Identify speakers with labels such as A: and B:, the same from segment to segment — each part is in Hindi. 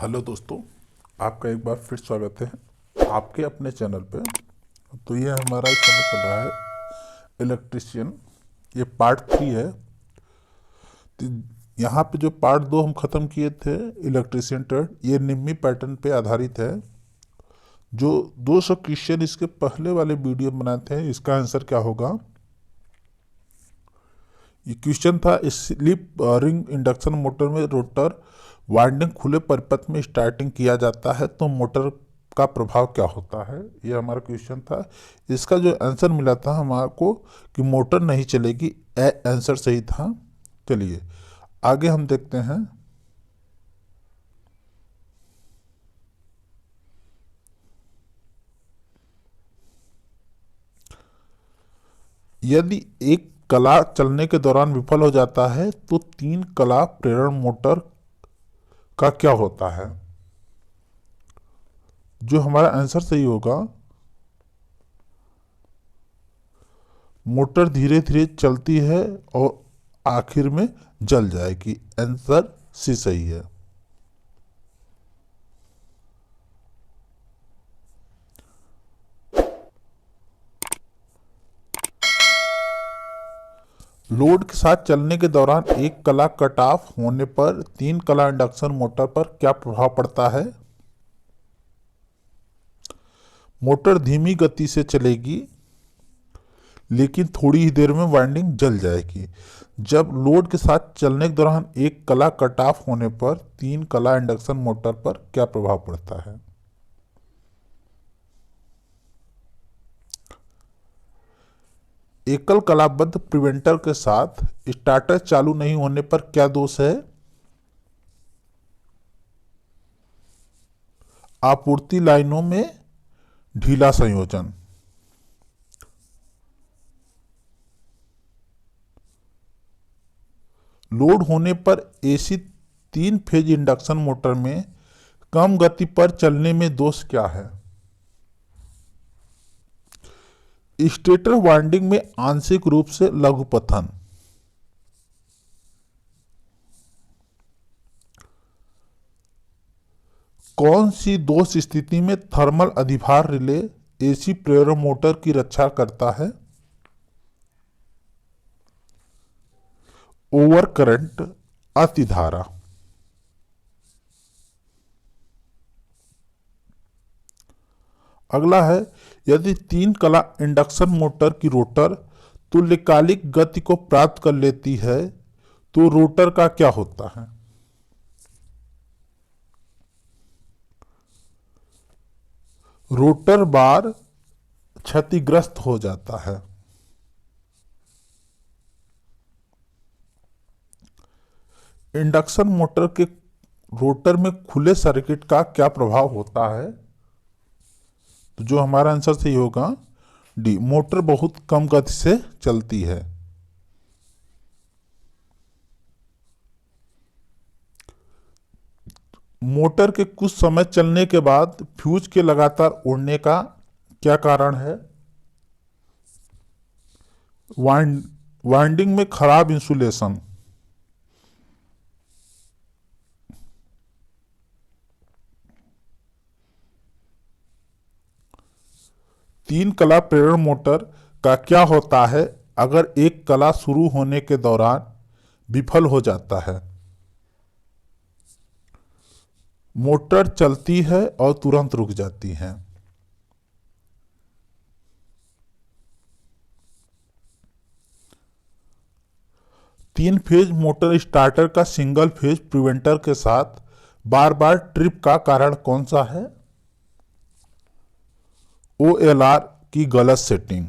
A: हेलो दोस्तों, आपका एक बार फिर स्वागत है आपके अपने चैनल पे। तो ये हमारा चैनल चल रहा है इलेक्ट्रिशियन। ये पार्ट 3 है। तो यहाँ पे जो पार्ट 2 हम ख़त्म किए थे इलेक्ट्रिशियन ट्रेड, ये निम्मी पैटर्न पे आधारित है। जो 200 क्वेश्चन इसके पहले वाले वीडियो में बनाए थे, इसका आंसर क्या होगा। ये क्वेश्चन था, स्लिप रिंग इंडक्शन मोटर में रोटर वाइंडिंग खुले परिपथ में स्टार्टिंग किया जाता है तो मोटर का प्रभाव क्या होता है। ये हमारा क्वेश्चन था। इसका जो आंसर मिला था हमारे कि मोटर नहीं चलेगी, आंसर सही था। चलिए आगे हम देखते हैं। यदि एक कला चलने के दौरान विफल हो जाता है तो 3 कला प्रेरण मोटर का क्या होता है। जो हमारा आंसर सही होगा, मोटर धीरे धीरे चलती है और आखिर में जल जाएगी। आंसर सी सही है। लोड के साथ चलने के दौरान एक कला कट ऑफ होने पर 3 कला इंडक्शन मोटर पर क्या प्रभाव पड़ता है। मोटर धीमी गति से चलेगी लेकिन थोड़ी ही देर में वाइंडिंग जल जाएगी। जब लोड के साथ चलने के दौरान एक कला कट ऑफ होने पर 3 कला इंडक्शन मोटर पर क्या प्रभाव पड़ता है। एकल कलाबद्ध प्रिवेंटर के साथ स्टार्टर चालू नहीं होने पर क्या दोष है। आपूर्ति लाइनों में ढीला संयोजन। लोड होने पर एसी 3 फेज इंडक्शन मोटर में कम गति पर चलने में दोष क्या है। स्टेटर वाइंडिंग में आंशिक रूप से लघुपथन। कौन सी दोष स्थिति में थर्मल अधिभार रिले एसी प्रेरण मोटर की रक्षा करता है। ओवर करंट, अतिधारा। अगला है, यदि 3 कला इंडक्शन मोटर की रोटर तुल्यकालिक गति को प्राप्त कर लेती है तो रोटर का क्या होता है। रोटर बार क्षतिग्रस्त हो जाता है। इंडक्शन मोटर के रोटर में खुले सर्किट का क्या प्रभाव होता है। तो जो हमारा आंसर सही होगा, डी, मोटर बहुत कम गति से चलती है। मोटर के कुछ समय चलने के बाद फ्यूज के लगातार उड़ने का क्या कारण है। वाइंडिंग में खराब इंसुलेशन। तीन कला प्रेरण मोटर का क्या होता है अगर एक कला शुरू होने के दौरान विफल हो जाता है। मोटर चलती है और तुरंत रुक जाती है। तीन फेज मोटर स्टार्टर का सिंगल फेज प्रिवेंटर के साथ बार बार ट्रिप का कारण कौन सा है। OLR की गलत सेटिंग।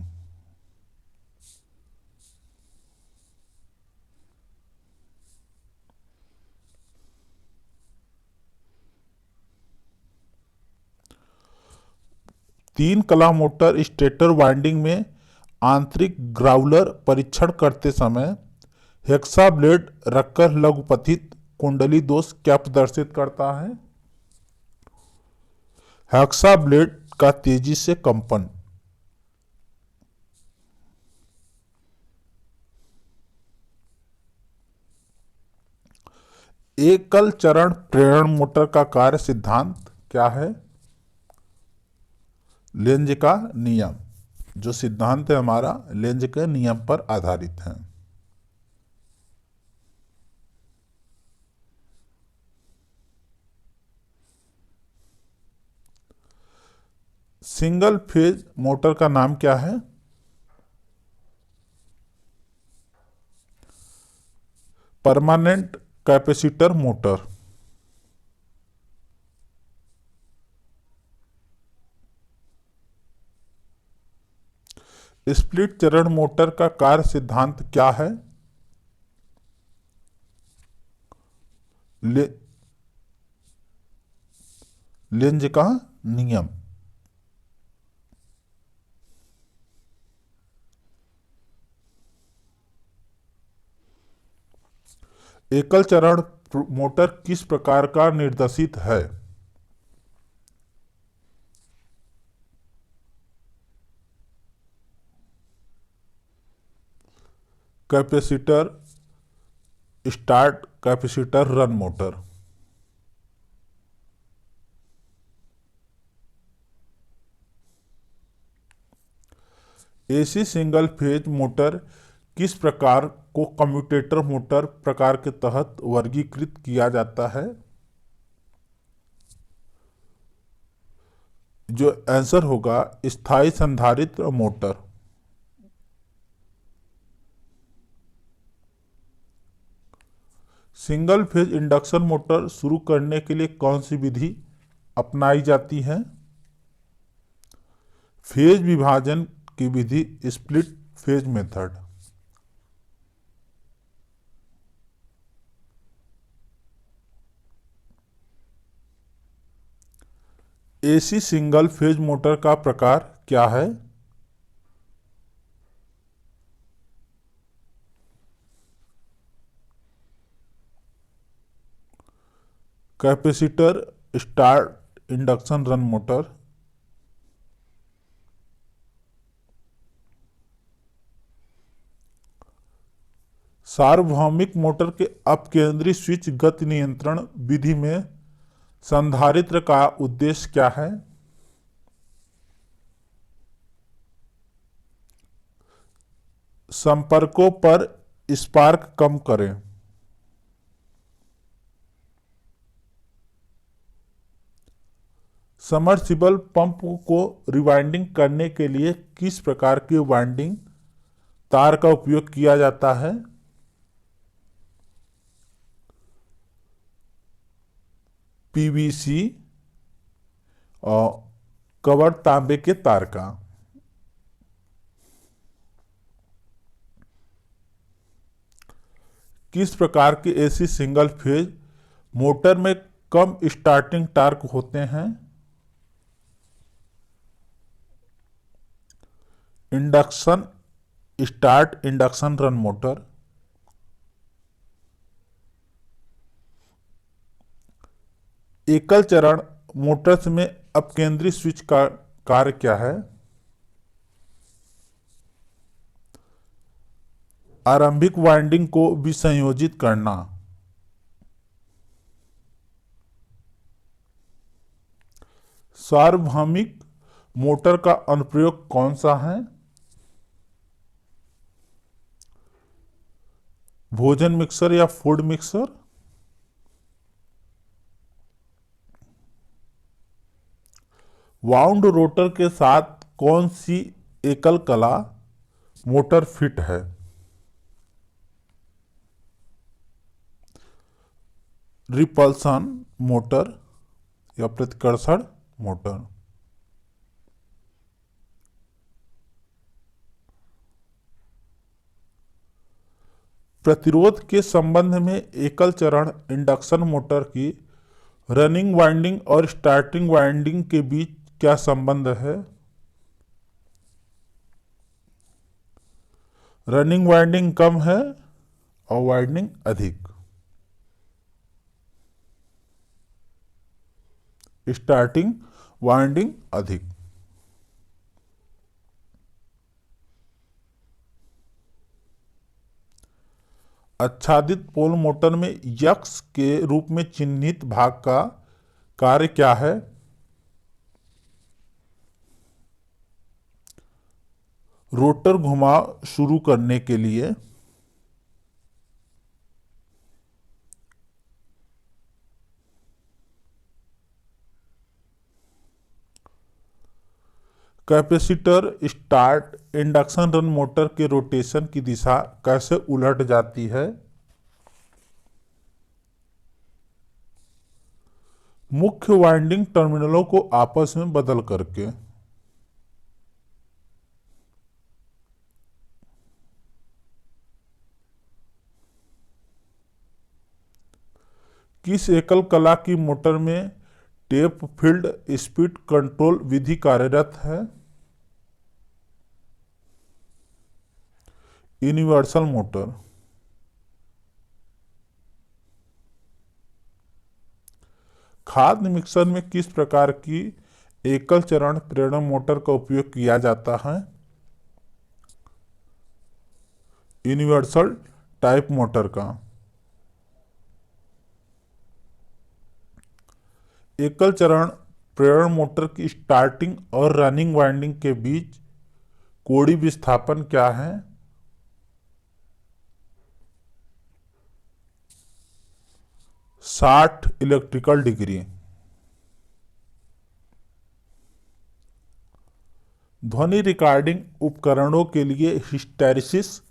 A: तीन कला मोटर स्टेटर वाइंडिंग में आंतरिक ग्राउलर परीक्षण करते समय हेक्सा ब्लेड रखकर लघुपथित कुंडली दोष क्या प्रदर्शित करता है। हेक्सा ब्लेड का तेजी से कंपन। एकल चरण प्रेरण मोटर का कार्य सिद्धांत क्या है? लेंज का नियम। जो सिद्धांत है हमारा लेंज के नियम पर आधारित है। सिंगल फेज मोटर का नाम क्या है? Permanent capacitor motor. स्प्लिट चरण मोटर का कार्य सिद्धांत क्या है? ले, लेंज का नियम। एकल चरण मोटर किस प्रकार का निर्देशित है? Capacitor start, capacitor run motor. AC single phase motor किस प्रकार को कम्यूटेटर मोटर प्रकार के तहत वर्गीकृत किया जाता है? जो आंसर होगा स्थायी संधारित्र motor. Single phase induction motor शुरू करने के लिए कौन सी विधि अपनाई जाती है? फेज विभाजन की विधि, split phase method. AC single phase motor का प्रकार क्या है? Capacitor start induction run motor. सार्वभौमिक मोटर के अपकेंद्री स्विच गति नियंत्रण विधि में संधारित्र का उद्देश्य क्या है? संपर्कों पर स्पार्क कम करें। सबमर्सिबल पंप को रिवाइंडिंग करने के लिए किस प्रकार की वाइंडिंग तार का उपयोग किया जाता है? पीवीसी और कवर तांबे के तार का। किस प्रकार के एसी सिंगल फेज मोटर में कम स्टार्टिंग टार्क होते हैं? Induction start induction run motor. एकल चरण मोटर्स में अपकेंद्री स्विच का कार्य क्या है? आरंभिक वाइंडिंग को विसंयोजित करना। सार्वभौमिक मोटर का अनुप्रयोग कौन सा है? भोजन मिक्सर या फूड मिक्सर। वाउंड रोटर के साथ कौन सी एकल कला मोटर फिट है? रिपल्सन मोटर या प्रतिकर्षण मोटर। प्रतिरोध के संबंध में एकल चरण इंडक्शन मोटर की रनिंग वाइंडिंग और स्टार्टिंग वाइंडिंग के बीच क्या संबंध है? रनिंग वाइंडिंग कम है और वाइंडिंग अधिक। स्टार्टिंग वाइंडिंग अधिक। आच्छादित पोल मोटर में यक्स के रूप में चिन्हित भाग का कार्य क्या है? रोटर घुमाव शुरू करने के लिए capacitor start induction run motor के रोटेशन की दिशा कैसे उलट जाती है? मुख्य वाइंडिंग टर्मिनलों को आपस में बदल करके। किस एकल कला की मोटर में टेप फील्ड स्पीड कंट्रोल विधि कार्यरत है? Universal motor. खाद्य मिक्सर में किस प्रकार की एकल चरण प्रेरण मोटर का उपयोग किया जाता है? यूनिवर्सल टाइप मोटर का। एकल चरण प्रेरण मोटर की स्टार्टिंग और रनिंग वाइंडिंग के बीच कोणीय विस्थापन क्या है? 60 इलेक्ट्रिकल डिग्री। ध्वनि रिकॉर्डिंग उपकरणों के लिए हिस्टैरिसीस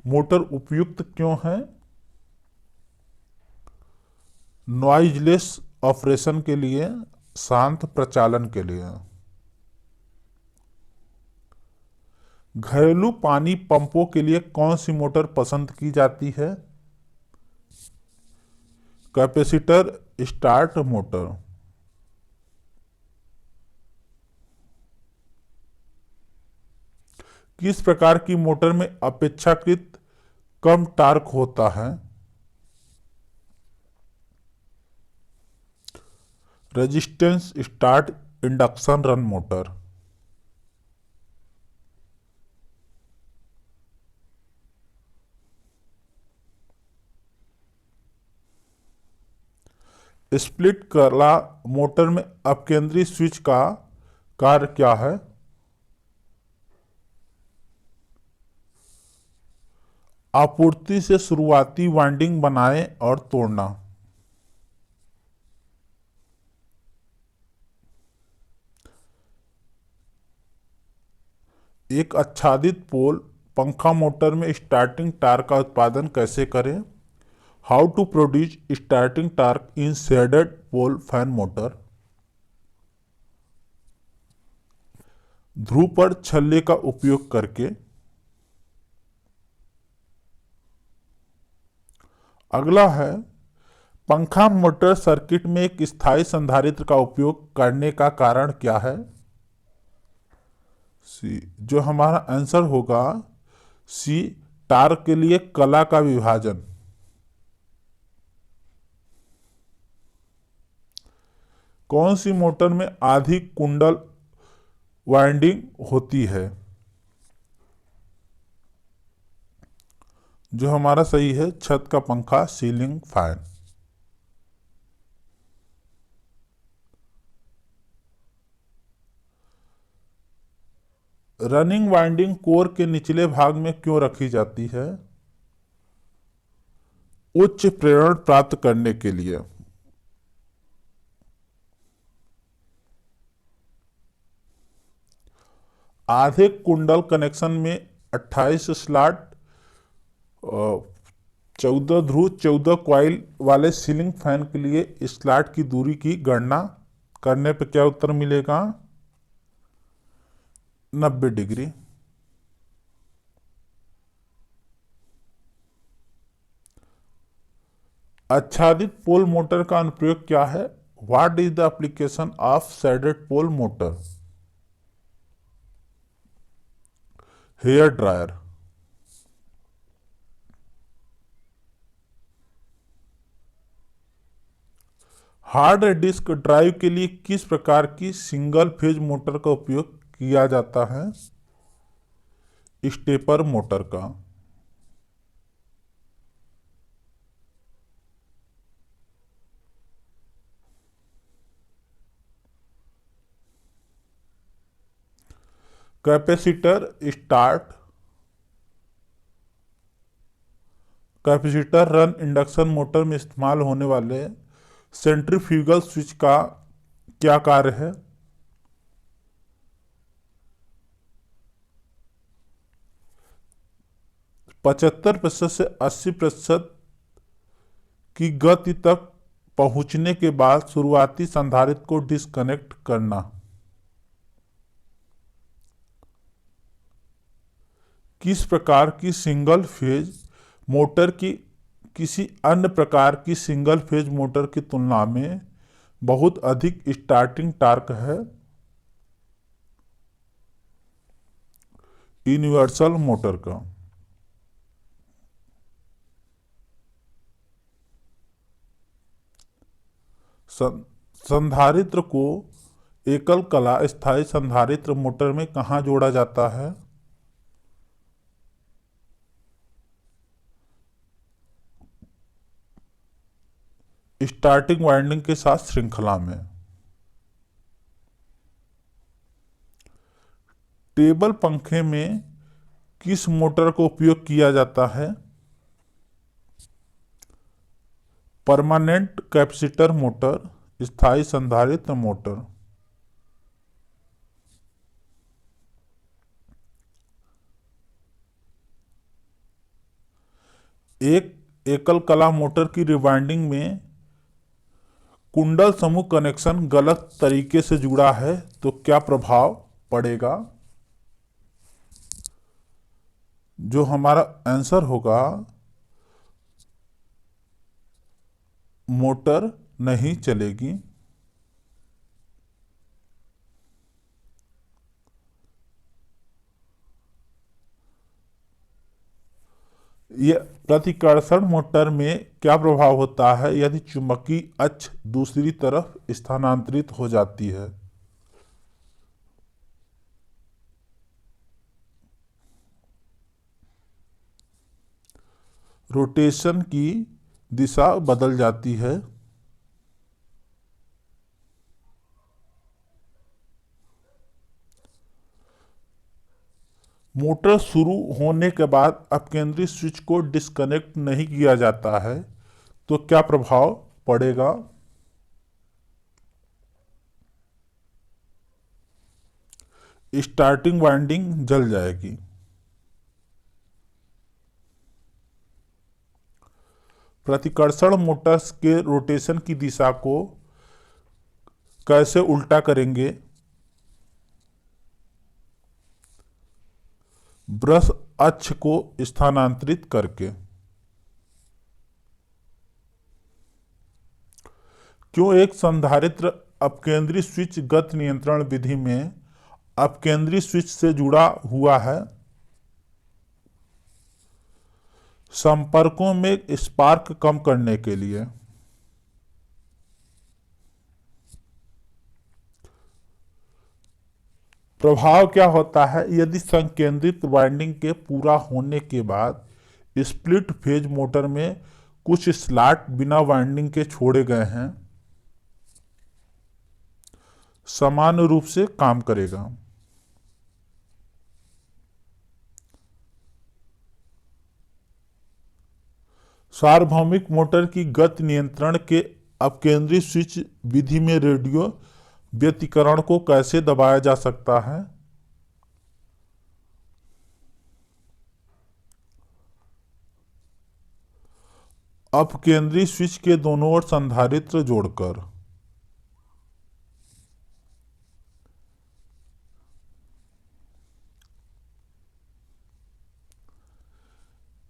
A: मोटर उपयुक्त क्यों है? नॉइजलेस ऑपरेशन के लिए, शांत प्रचालन के लिए। घरेलू पानी पंपों के लिए कौन सी मोटर पसंद की जाती है? Capacitor start motor. किस प्रकार की मोटर में अपेक्षाकृत कम टार्क होता है? Resistance start induction run motor. Split कला मोटर में अपकेंद्री स्विच का कार्य क्या है? आपूर्ति से शुरुआती वाइंडिंग बनाएं और तोड़ना। एक आच्छादित पोल पंखा मोटर में स्टार्टिंग टार्क का उत्पादन कैसे करें? How to produce starting torque in shaded pole fan motor. ध्रुव पर छल्ले का उपयोग करके। अगला है, पंखा मोटर सर्किट में एक स्थायी संधारित्र का उपयोग करने का कारण क्या है? सी, जो हमारा आंसर होगा सी, टार्क के लिए कला का विभाजन। कौन सी मोटर में आधी कुंडल वाइंडिंग होती है? जो हमारा सही है छत का पंखा, ceiling fan. Running winding core के निचले भाग में क्यों रखी जाती है? उच्च प्रेरण प्राप्त करने के लिए। आधे कुंडल कनेक्शन में 28 स्लॉट, 14 ध्रुव, 14 क्वाइल वाले सीलिंग फैन के लिए स्लॉट की दूरी की गणना करने पर क्या उत्तर मिलेगा? 90 डिग्री। आच्छादित पोल मोटर का अनुप्रयोग क्या है? What is the application of shaded pole motor? Hair dryer. Hard disk drive के लिए किस प्रकार की सिंगल फेज मोटर का उपयोग किया जाता है? स्टेपर मोटर का। Capacitor start, capacitor run induction motor में इस्तेमाल होने वाले सेंट्रीफ्यूगल स्विच का क्या कार्य है? 75% से 80% की गति तक पहुंचने के बाद शुरुआती संधारित्र को डिस्कनेक्ट करना। किस प्रकार की सिंगल फेज मोटर की किसी अन्य प्रकार की सिंगल फेज मोटर की तुलना में बहुत अधिक स्टार्टिंग टॉर्क है? यूनिवर्सल मोटर का। संधारित्र को एकल कला स्थायी संधारित्र मोटर में कहाँ जोड़ा जाता है? स्टार्टिंग वाइंडिंग के साथ श्रृंखला में। टेबल पंखे में किस मोटर का उपयोग किया जाता है? परमानेंट कैपेसिटर मोटर, स्थायी संधारित्र मोटर। एक एकल कला मोटर की रिवाइंडिंग में कुंडल समूह कनेक्शन गलत तरीके से जुड़ा है तो क्या प्रभाव पड़ेगा? जो हमारा आंसर होगा, मोटर नहीं चलेगी। यह प्रतिकर्षण मोटर में क्या प्रभाव होता है यदि चुंबकीय अक्ष दूसरी तरफ स्थानांतरित हो जाती है? रोटेशन की दिशा बदल जाती है। मोटर शुरू होने के बाद अपकेंद्री स्विच को डिस्कनेक्ट नहीं किया जाता है तो क्या प्रभाव पड़ेगा? स्टार्टिंग वाइंडिंग जल जाएगी। प्रतिकर्षण मोटर्स के रोटेशन की दिशा को कैसे उल्टा करेंगे? ब्रश अक्ष को स्थानांतरित करके। क्यों एक संधारित्र अपकेंद्री स्विच गति नियंत्रण विधि में अपकेंद्री स्विच से जुड़ा हुआ है? संपर्कों में स्पार्क कम करने के लिए। प्रभाव क्या होता है यदि संकेंद्रित वाइंडिंग के पूरा होने के बाद स्प्लिट फेज मोटर में कुछ स्लॉट बिना वाइंडिंग के छोड़े गए हैं? समान रूप से काम करेगा। सार्वभौमिक मोटर की गति नियंत्रण के अपकेंद्री स्विच विधि में रेडियो व्यतिकरण को कैसे दबाया जा सकता है? अपकेंद्री स्विच के दोनों ओर संधारित्र जोड़कर।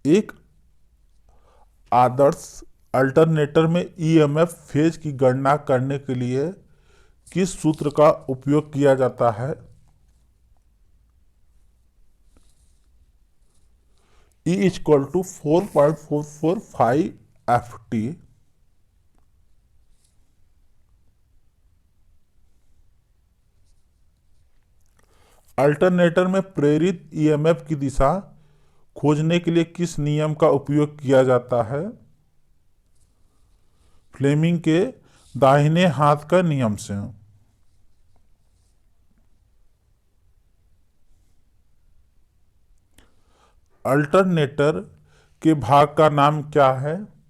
A: एक आदर्श अल्टरनेटर में ईएमएफ फेज की गणना करने के लिए किस सूत्र का उपयोग किया जाता है? E equal to 4.445 FT। Alternator में प्रेरित ईएमएफ की दिशा खोजने के लिए किस नियम का उपयोग किया जाता है? फ्लेमिंग के दाहिने हाथ का नियम से। अल्टरनेटर के भाग का नाम क्या है?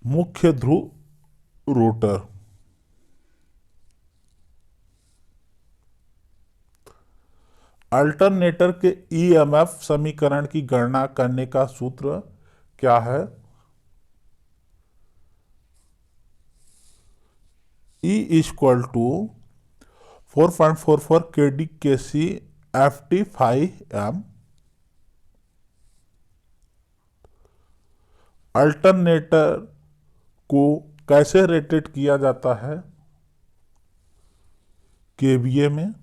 A: मुख्य ध्रुव, रोटर। अल्टरनेटर के ईएमएफ समीकरण की गणना करने का सूत्र क्या है? E equal to 4.44 KD KC FT 5M। Alternator को कैसे रेटेड किया जाता है? केवीए में।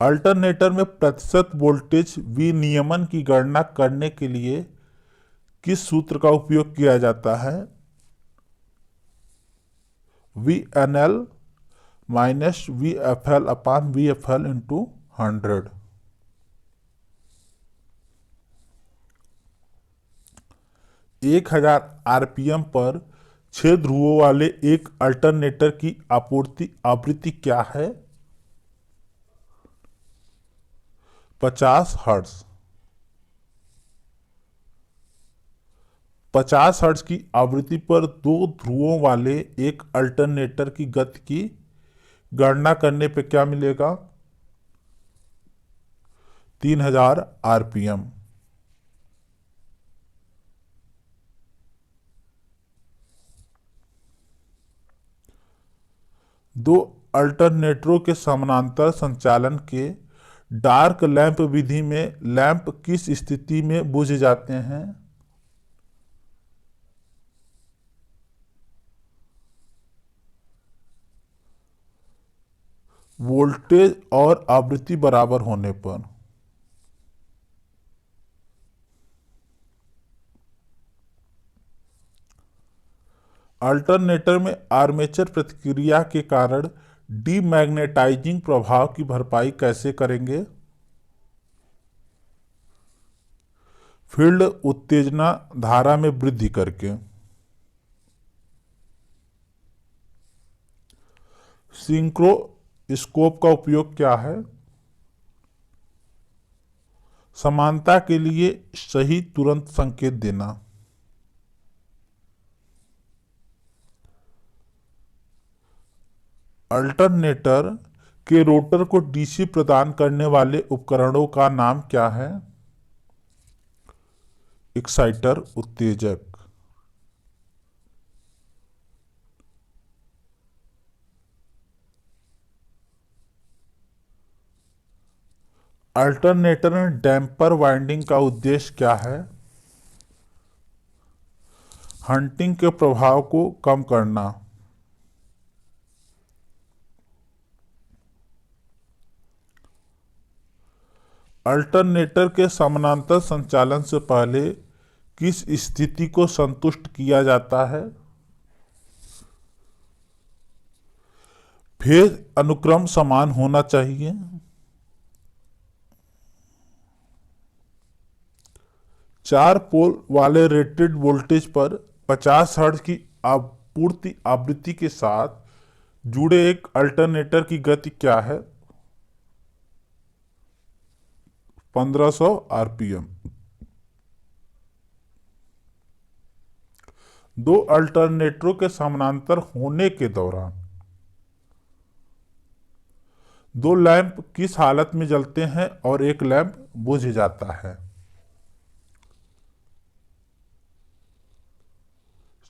A: अल्टरनेटर में प्रतिशत वोल्टेज विनियमन की गणना करने के लिए किस सूत्र का उपयोग किया जाता है? VNL माइनस VFL अपान VFL इंटू 100। 1000 RPM पर 6 ध्रुवों वाले एक अल्टरनेटर की आपूर्ति आवृत्ति क्या है? 50 हर्ट्ज। 50 हर्ट्ज की आवृत्ति पर 2 ध्रुवों वाले एक अल्टरनेटर की गति की गणना करने पे क्या मिलेगा? 3000 RPM। दो अल्टरनेटरों के समानांतर संचालन के डार्क लैंप विधि में लैंप किस स्थिति में बुझ जाते हैं? वोल्टेज और आवृत्ति बराबर होने पर। अल्टरनेटर में आर्मेचर प्रतिक्रिया के कारण डीमैग्नेटाइजिंग प्रभाव की भरपाई कैसे करेंगे? फील्ड उत्तेजना धारा में वृद्धि करके। सिंक्रोस्कोप का उपयोग क्या है? समानता के लिए सही तुरंत संकेत देना। अल्टरनेटर के रोटर को डीसी प्रदान करने वाले उपकरणों का नाम क्या है? एक्साइटर, उत्तेजक। अल्टरनेटर में डैम्पर वाइंडिंग का उद्देश्य क्या है? हंटिंग के प्रभाव को कम करना। अल्टरनेटर के समानांतर संचालन से पहले किस स्थिति को संतुष्ट किया जाता है? फेज अनुक्रम समान होना चाहिए। चार पोल वाले रेटेड वोल्टेज पर 50 हर्ट्ज की आपूर्ति आवृत्ति के साथ जुड़े एक अल्टरनेटर की गति क्या है? 1500 RPM। दो अल्टरनेटरों के समानांतर होने के दौरान दो लैंप किस हालत में जलते हैं और एक लैंप बुझ जाता है?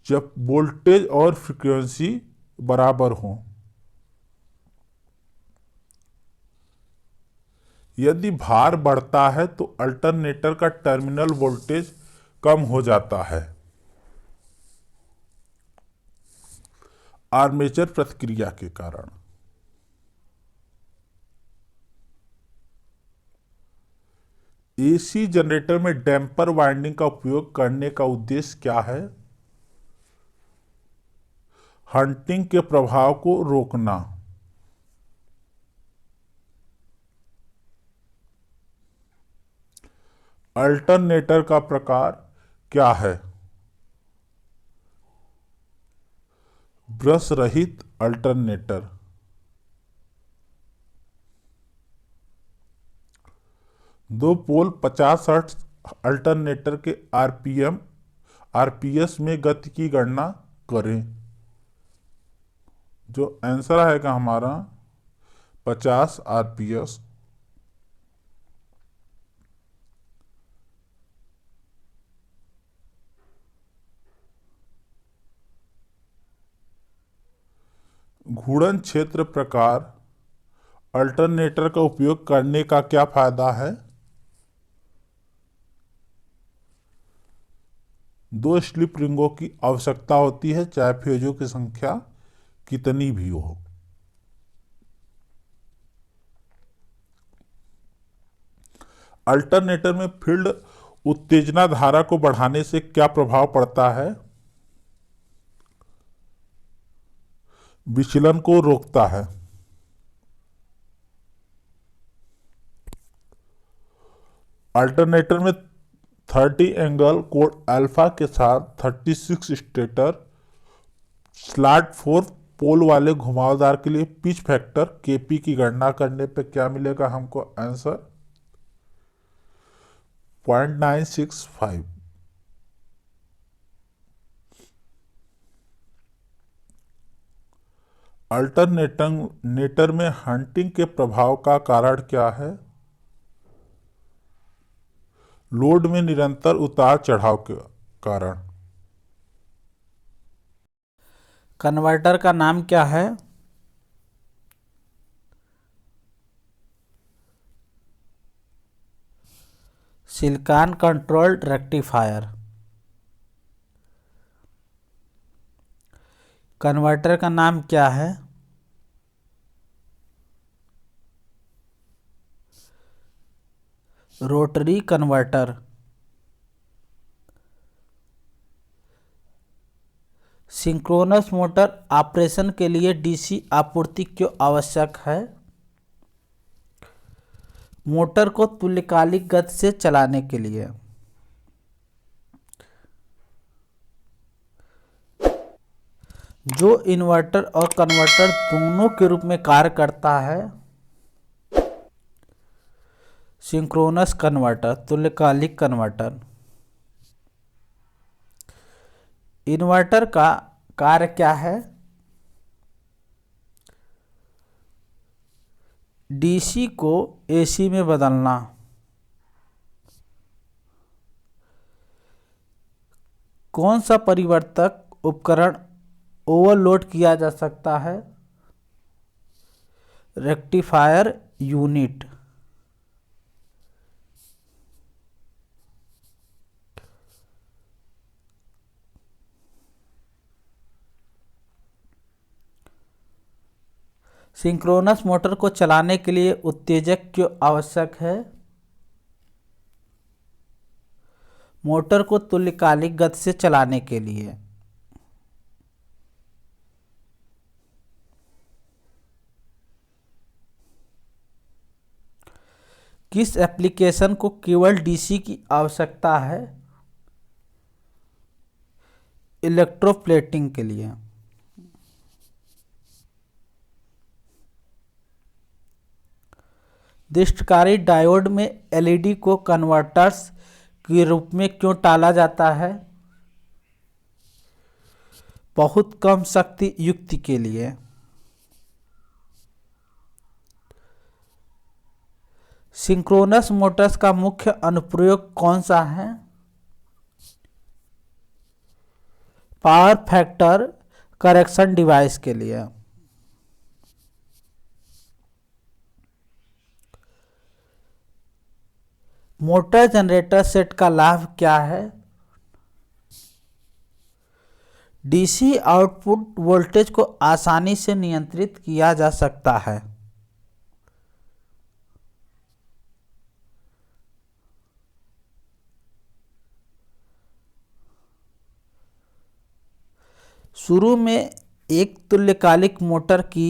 A: जब वोल्टेज और फ्रीक्वेंसी बराबर हो। यदि भार बढ़ता है तो अल्टरनेटर का टर्मिनल वोल्टेज कम हो जाता है। आर्मेचर प्रतिक्रिया के कारण। एसी जनरेटर में डैम्पर वाइंडिंग का उपयोग करने का उद्देश्य क्या है? हंटिंग के प्रभाव को रोकना। अल्टरनेटर का प्रकार क्या है? ब्रश रहित अल्टरनेटर। दो पोल 50 हर्ट्ज अल्टरनेटर के आरपीएस में गति की गणना करें। जो आंसर आएगा हमारा 50 आरपीएस। घूर्णन क्षेत्र प्रकार अल्टरनेटर का उपयोग करने का क्या फायदा है? दो स्लिप रिंगों की आवश्यकता होती है, चाहे फेजों की संख्या कितनी भी हो। अल्टरनेटर में फील्ड उत्तेजना धारा को बढ़ाने से क्या प्रभाव पड़ता है? विचलन को रोकता है। अल्टरनेटर में 30 एंगल कोण अल्फा के साथ 36 स्टेटर स्लॉट 4 पोल वाले घुमावदार के लिए पिच फैक्टर केपी की गणना करने पे क्या मिलेगा हमको आंसर? 0.965। अल्टरनेटर में हंटिंग के प्रभाव का कारण क्या है? लोड में निरंतर उतार चढ़ाव के कारण।
B: कन्वर्टर का नाम क्या है? Silicon controlled rectifier. कन्वर्टर का नाम क्या है? Rotary converter. Synchronous motor operation के लिए डीसी आपूर्ति क्यों आवश्यक है? मोटर को तुल्यकालिक गति से चलाने के लिए। जो इन्वर्टर और कन्वर्टर दोनों के रूप में कार्य करता है। सिंक्रोनस कन्वर्टर, तुल्यकालिक कन्वर्टर। इन्वर्टर का कार्य क्या है? डीसी को एसी में बदलना। कौन सा परिवर्तक उपकरण ओवरलोड किया जा सकता है? Rectifier unit. सिंक्रोनस मोटर को चलाने के लिए उत्तेजक क्यों आवश्यक है? मोटर को तुल्यकालिक गति से चलाने के लिए। किस एप्लीकेशन को केवल डीसी की आवश्यकता है? इलेक्ट्रोप्लेटिंग के लिए। दृष्टिकारी डायोड में एलईडी को कन्वर्टर्स के रूप में क्यों टाला जाता है? बहुत कम शक्ति युक्ति के लिए। सिंक्रोनस मोटर्स का मुख्य अनुप्रयोग कौन सा है? पावर फैक्टर करेक्शन डिवाइस के लिए। मोटर जनरेटर सेट का लाभ क्या है? डीसी आउटपुट वोल्टेज को आसानी से नियंत्रित किया जा सकता है। शुरू में एक तुल्यकालिक मोटर की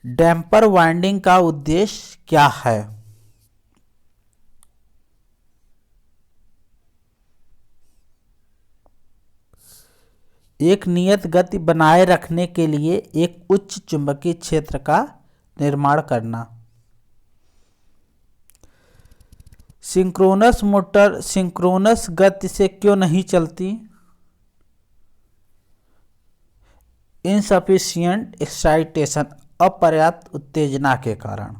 B: डैम्पर वाइंडिंग का उद्देश्य क्या है? एक नियत गति बनाए रखने के लिए एक उच्च चुंबकीय क्षेत्र का निर्माण करना। सिंक्रोनस मोटर सिंक्रोनस गति से क्यों नहीं चलती? इनसफिशिएंट एक्साइटेशन, अपर्याप्त उत्तेजना के कारण।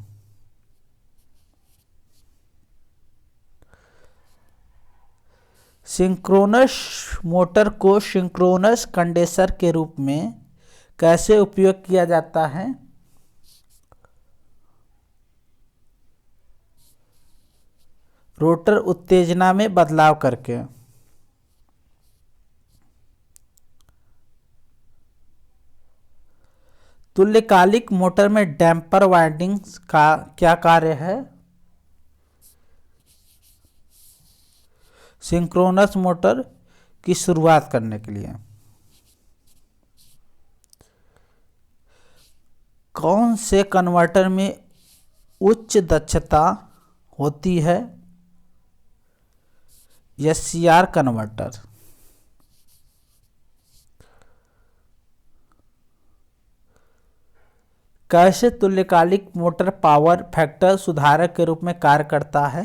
B: सिंक्रोनस मोटर को सिंक्रोनस कंडेंसर के रूप में कैसे उपयोग किया जाता है? रोटर उत्तेजना में बदलाव करके। तुल्यकालिक मोटर में डैम्पर वाइंडिंग्स का क्या कार्य है? सिंक्रोनस मोटर की शुरुआत करने के लिए। कौन से कन्वर्टर में उच्च दक्षता होती है? SCR converter. कैसे तुल्यकालिक मोटर पावर फैक्टर सुधारक के रूप में कार्य करता है?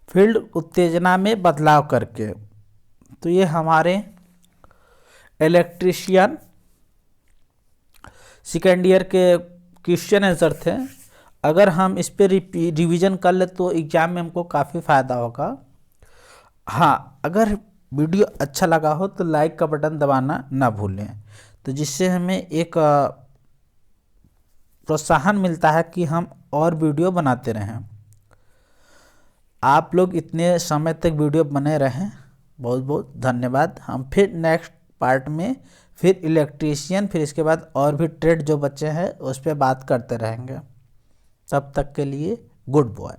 B: फील्ड उत्तेजना में बदलाव करके। तो ये हमारे इलेक्ट्रीशियन सेकेंड ईयर के क्वेश्चन आंसर थे। अगर हम इस पर रिवीजन कर ले तो एग्जाम में हमको काफ़ी फ़ायदा होगा। हाँ, अगर वीडियो अच्छा लगा हो तो लाइक का बटन दबाना ना भूलें, तो जिससे हमें एक प्रोत्साहन मिलता है कि हम और वीडियो बनाते रहें। आप लोग इतने समय तक वीडियो बने रहें, बहुत बहुत धन्यवाद। हम फिर नेक्स्ट पार्ट में फिर इलेक्ट्रीशियन, फिर इसके बाद और भी ट्रेड जो बच्चे हैं उस पर बात करते रहेंगे। तब तक के लिए गुड बॉय।